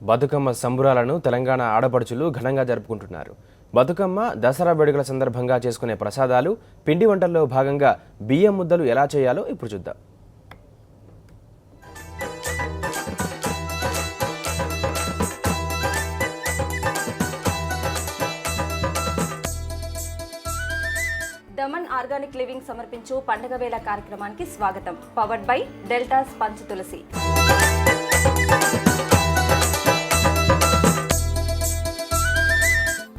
బతుకమ్మ సంబురాలను తెలంగాణ ఆడపడుచులు ఘనంగా జరుపుకుంటున్నారు. బతుకమ్మ దసరా వేడుకల సందర్భంగా చేసుకునే ప్రసాదాలు, పిండి వంటల్లో భాగంగా బియ్యం ముద్దలు ఎలా చేయాలో ఇప్పుడు చూద్దాం. దమన్ ఆర్గానిక్ లివింగ్ సమర్పించు పండుగ వేళ కార్యక్రమానికి స్వాగతం. పవర్డ్ బై డెల్టాస్ పంచ్ తులసి.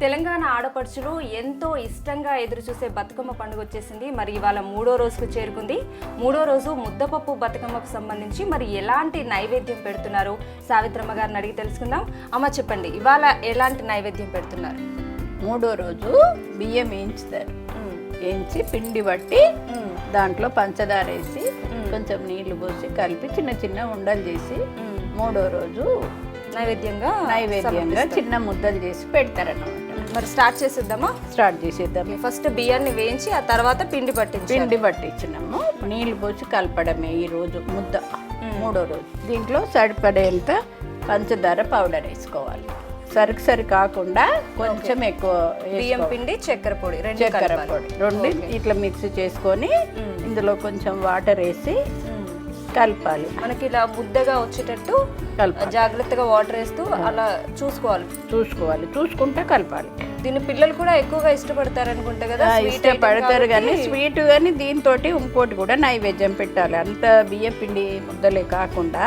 తెలంగాణ ఆడపడుచులు ఎంతో ఇష్టంగా ఎదురు చూసే బతుకమ్మ పండుగ వచ్చేసింది. మరి ఇవాళ 3వ రోజుకు చేరుకుంది. 3వ రోజు ముద్దపప్పు బతుకమ్మకు సంబంధించి మరి ఎలాంటి నైవేద్యం పెడుతున్నారు సావిత్రమ్మ గారిని అడిగి తెలుసుకుందాం. అమ్మ చెప్పండి, ఇవాళ ఎలాంటి నైవేద్యం పెడుతున్నారు? 3వ రోజు బియ్యం వేయించుతారు. వేయించి పిండి బట్టి దాంట్లో పంచదార వేసి కొంచెం నీళ్లు పోసి కలిపి చిన్న చిన్న ఉండలు చేసి 3వ రోజు నైవేద్యంగా చిన్న ముద్దలు చేసి పెడతారన్నమాట. మరి స్టార్ట్ చేసేద్దామా? స్టార్ట్ చేసేద్దాం. ఫస్ట్ బియ్యాన్ని వేయించి ఆ తర్వాత పిండి పట్టించినాము. నీళ్లు పోసి కలపడమే ఈ రోజు ముద్ద. 3వ రోజు దీంట్లో సరిపడేంత పంచదార పౌడర్ వేసుకోవాలి. సరి కాకుండా కొంచెం ఎక్కువ బియ్యం పిండి చక్కెర పొడి రెండు ఇట్లా మిక్స్ చేసుకొని ఇందులో కొంచెం వాటర్ వేసి కలపాలి. మనకి ఇలా ముద్దగా వచ్చేటట్టు జాగ్రత్తగా వాటర్ వేస్తూ అలా చూసుకుంటే కలపాలి. దీన్ని పిల్లలు కూడా ఎక్కువగా ఇష్టపడతారు అనుకుంటా కదా? ఇష్టపడతారు కానీ స్వీట్ కానీ దీంతో ఇంకోటి కూడా నైవేద్యం పెట్టాలి. అంత బియ్యం పిండి ముద్దలే కాకుండా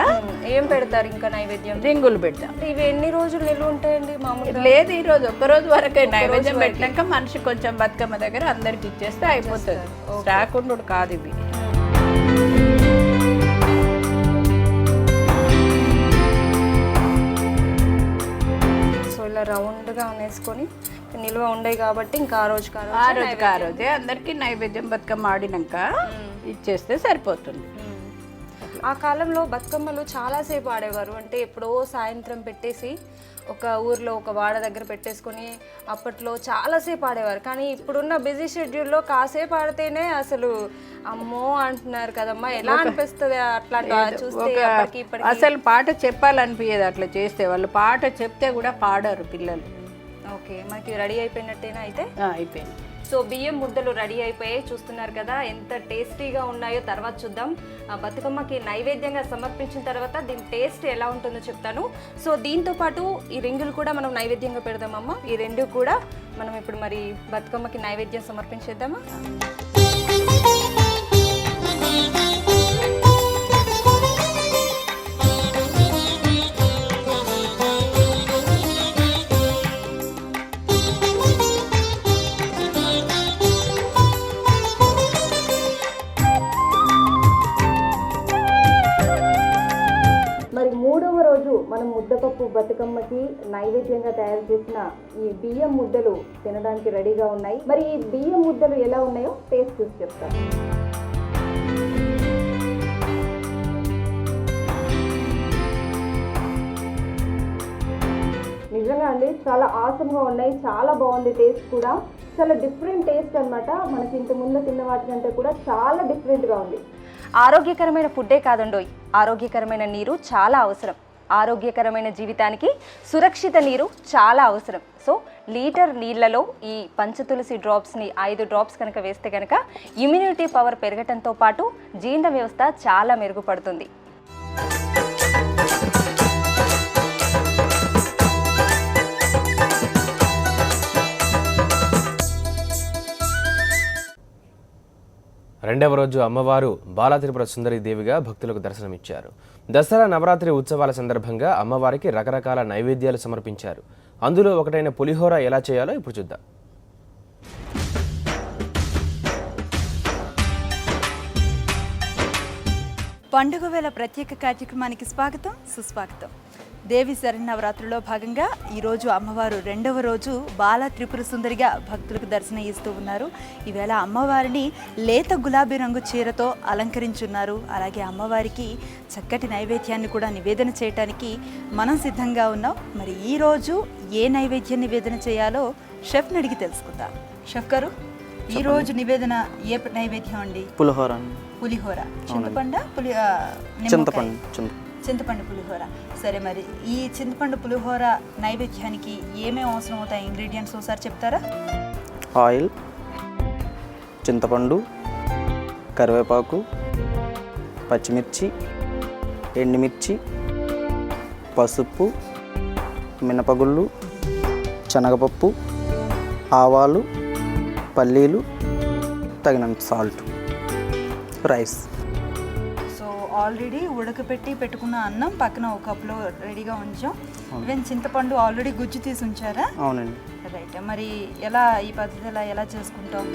ఏం పెడతారు ఇంకా నైవేద్యం? రింగులు పెడతాం. ఇవి ఎన్ని రోజులు నిల్వ ఉంటాయండి? మామూలుగా లేదు, ఈ రోజు ఒక్క రోజు వరకే నైవేద్యం పెట్టినాక మనిషి కొంచెం బతుకమ్మ దగ్గర అందరికి ఇచ్చేస్తే అయిపోతుంది. స్టాక్ ఉండు కాదు ఇవి. ఇలా రౌండ్ గా వేసుకొని నిల్వ ఉండేవి కాబట్టి ఇంకా ఆ రోజే అందరికి నైవేద్యం బతుకమ్మ ఆడినాక ఇచ్చేస్తే సరిపోతుంది. ఆ కాలంలో బతుకమ్మలు చాలాసేపు ఆడేవారు. అంటే ఎప్పుడో సాయంత్రం పెట్టేసి ఒక ఊర్లో ఒక వాడ దగ్గర పెట్టేసుకొని అప్పట్లో చాలాసేపు ఆడేవారు. కానీ ఇప్పుడున్న బిజీ షెడ్యూల్లో కాసేపు ఆడితేనే అసలు అమ్మో అంటున్నారు కదమ్మా. ఎలా అనిపిస్తుంది అట్లాంటి చూస్తే? అసలు పాట చెప్పాలనిపించేది అట్లా చేస్తే. వాళ్ళు పాట చెప్తే కూడా పాడారు పిల్లలు. ఓకే, మనకి రెడీ అయిపోయినట్టేనా? అయితే అయిపోయింది. సో బియ్యం ముద్దలు రెడీ అయిపోయాయి, చూస్తున్నారు కదా ఎంత టేస్టీగా ఉన్నాయో. తర్వాత చూద్దాం. బతుకమ్మకి నైవేద్యంగా సమర్పించిన తర్వాత దీని టేస్ట్ ఎలా ఉంటుందో చెప్తాను. సో దీంతో పాటు ఈ రింగులు కూడా మనం నైవేద్యంగా పెడదామమ్మా. ఈ రెండు కూడా మనం ఇప్పుడు మరి బతుకమ్మకి నైవేద్యం సమర్పించేద్దామా? మనం ముద్దపప్పు బతుకమ్మకి నైవేద్యంగా తయారు చేసిన ఈ బియ్యం ముద్దలు తినడానికి రెడీగా ఉన్నాయి. మరి ఈ బియ్యం ముద్దలు ఎలా ఉన్నాయో టేస్ట్ చూసి చెప్తాను. నిజంగా అండి చాలా ఆసంగా ఉన్నాయి. చాలా బాగుంది. టేస్ట్ కూడా చాలా డిఫరెంట్ టేస్ట్ అన్నమాట. మనకి ఇంత ముందు తిన్న వాటికంటే కూడా చాలా డిఫరెంట్గా ఉంది. ఆరోగ్యకరమైన ఫుడ్డే కాదండోయ్, ఆరోగ్యకరమైన నీరు చాలా అవసరం. ఆరోగ్యకరమైన జీవితానికి సురక్షిత నీరు చాలా అవసరం. సో లీటర్ నీళ్లలో ఈ పంచతులసి డ్రాప్స్ని 5 డ్రాప్స్ కనుక వేస్తే కనుక ఇమ్యూనిటీ పవర్ పెరగటంతో పాటు జీర్ణ వ్యవస్థ చాలా మెరుగుపడుతుంది. రెండవ రోజు అమ్మవారు బాలా త్రిపుర సుందరి దేవిగా భక్తులకు దర్శనమిచ్చారు. దసరా నవరాత్రి ఉత్సవాల సందర్భంగా అమ్మవారికి రకరకాల నైవేద్యాలు సమర్పించారు. అందులో ఒకటైన పులిహోర ఎలా చేయాలో ఇప్పుడు చూద్దాం. పండుగ వేళ ప్రత్యేక కార్యక్రమానికి స్వాగతం, సుస్వాగతం. దేవి శరన్నవరాత్రిలో భాగంగా ఈరోజు అమ్మవారు 2వ రోజు బాలా త్రిపుర సుందరిగా భక్తులకు దర్శనం ఇస్తూ ఉన్నారు. ఈవేళ అమ్మవారిని లేత గులాబీ రంగు చీరతో అలంకరించున్నారు. అలాగే అమ్మవారికి చక్కటి నైవేద్యాన్ని కూడా నివేదన చేయడానికి మనం సిద్ధంగా ఉన్నాం. మరి ఈరోజు ఏ నైవేద్యం నివేదన చేయాలో షెఫ్ని అడిగి తెలుసుకుందాం. షెఫ్ గారు, ఈరోజు నివేదన ఏ నైవేద్యం అండి? పులిహోర. పులిహోర, చింతపండు, చింతపండు పులిహోర. సరే, మరి ఈ చింతపండు పులిహోర నైవేద్యానికి ఏమేమి అవసరం అవుతాయి ఇంగ్రీడియంట్స్ ఒకసారి చెప్తారా? ఆయిల్, చింతపండు, కరివేపాకు, పచ్చిమిర్చి, ఎండుమిర్చి, పసుపు, మినపగుళ్ళు, శనగపప్పు, ఆవాలు, పల్లీలు, తగినంత సాల్ట్, రైస్. సో ఆల్రెడీ ఉడకపెట్టి పెట్టుకున్న అన్నం పక్కన ఒక కప్లో రెడీగా ఉంచాం. ఈవెన్ చింతపండు ఆల్రెడీ గుజ్జు తీసి ఉంచారా? అవునండి. రైట్. మరి ఎలా ఈ పద్ధతి ఎలా చేసుకుంటాం?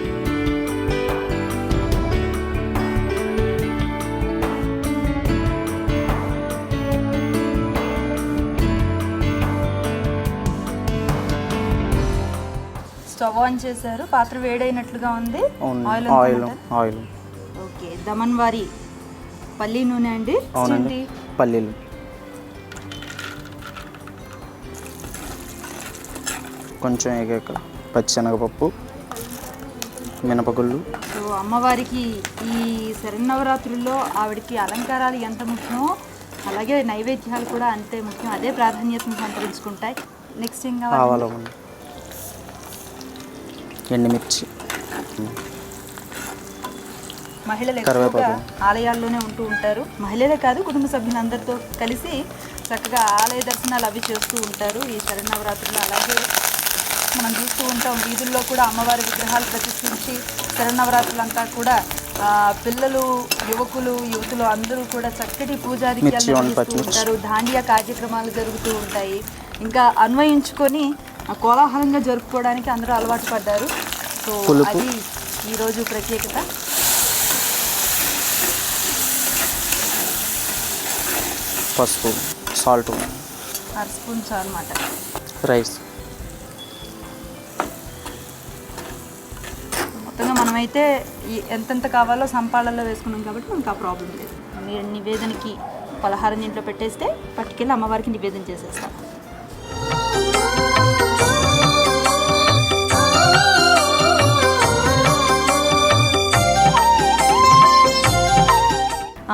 స్టవ్ ఆన్ చేశారు, పాత్ర వేడైనట్లుగా ఉంది. Oil oil. ఓకే, దమన్ వారి పల్లి నూనె అండి. అవునండి, పల్లీలు. కొంచెం ఎగాక పచ్చిశనగపప్పు, మినపగుళ్ళు. సో అమ్మవారికి ఈ శరన్నవరాత్రుల్లో ఆవిడకి అలంకారాలు ఎంత ముఖ్యమో అలాగే నైవేద్యాలు కూడా అంతే ముఖ్యం, అదే ప్రాధాన్యతను సంతరించుకుంటాయి. నెక్స్ట్ ఏం కావాలి? ఆవాలు, ఎండుమిర్చి. మహిళలు ఎక్కువగా ఆలయాల్లోనే ఉంటూ ఉంటారు. మహిళలే కాదు, కుటుంబ సభ్యులందరితో కలిసి చక్కగా ఆలయ దర్శనాలు అవి చేస్తూ ఉంటారు ఈ శరన్నవరాత్రులు. అలాగే మనం చూస్తూ ఉంటాం వీధుల్లో కూడా అమ్మవారి విగ్రహాలు ప్రతిష్ఠించి శరన్నవరాత్రులంతా కూడా పిల్లలు, యువకులు, యువతులు అందరూ కూడా చక్కటి పూజాధికారులు నిర్వహిస్తూ ఉంటారు. దాండియా కార్యక్రమాలు జరుగుతూ ఉంటాయి. ఇంకా అన్వయించుకొని కోలాహలంగా జరుపుకోవడానికి అందరూ అలవాటు పడ్డారు. సో అది ఈరోజు ప్రత్యేకత. పసుపు, సాల్ట్, 1 స్పూన్ చాలు అన్నమాట. రైస్. మొత్తంగా మనమైతే ఎంతెంత కావాలో సంపాళల్లో వేసుకున్నాం కాబట్టి మనకు ఆ ప్రాబ్లం లేదు. మీరు నివేదనకి పలహారం దీంట్లో పెట్టేస్తే పట్టుకెళ్ళి అమ్మవారికి నివేదన చేసేస్తాం.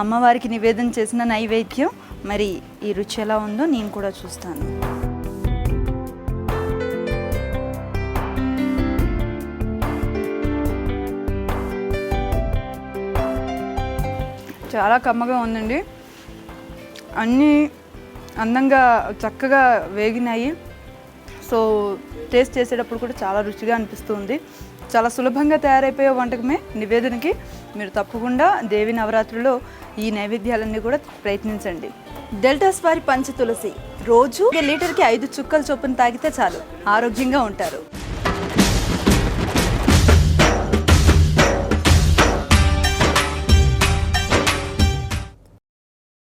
అమ్మవారికి నివేదన చేసిన నైవేద్యం మరి ఈ రుచి ఎలా ఉందో నేను కూడా చూస్తాను. చాలా కమ్మగా ఉందండి. అన్నీ అందంగా చక్కగా వేగినాయి. సో టేస్ట్ చేసేటప్పుడు కూడా చాలా రుచిగా అనిపిస్తుంది. చాలా సులభంగా తయారైపోయే వంటకమే నివేదనకి. మీరు తప్పకుండా దేవి నవరాత్రుల్లో ఈ నైవేద్యాలన్నీ కూడా ప్రయత్నించండి. డెల్టాస్ వారి పంచ తులసి రోజు లీటర్కి 5 చుక్కల చొప్పున తాగితే చాలు, ఆరోగ్యంగా ఉంటారు.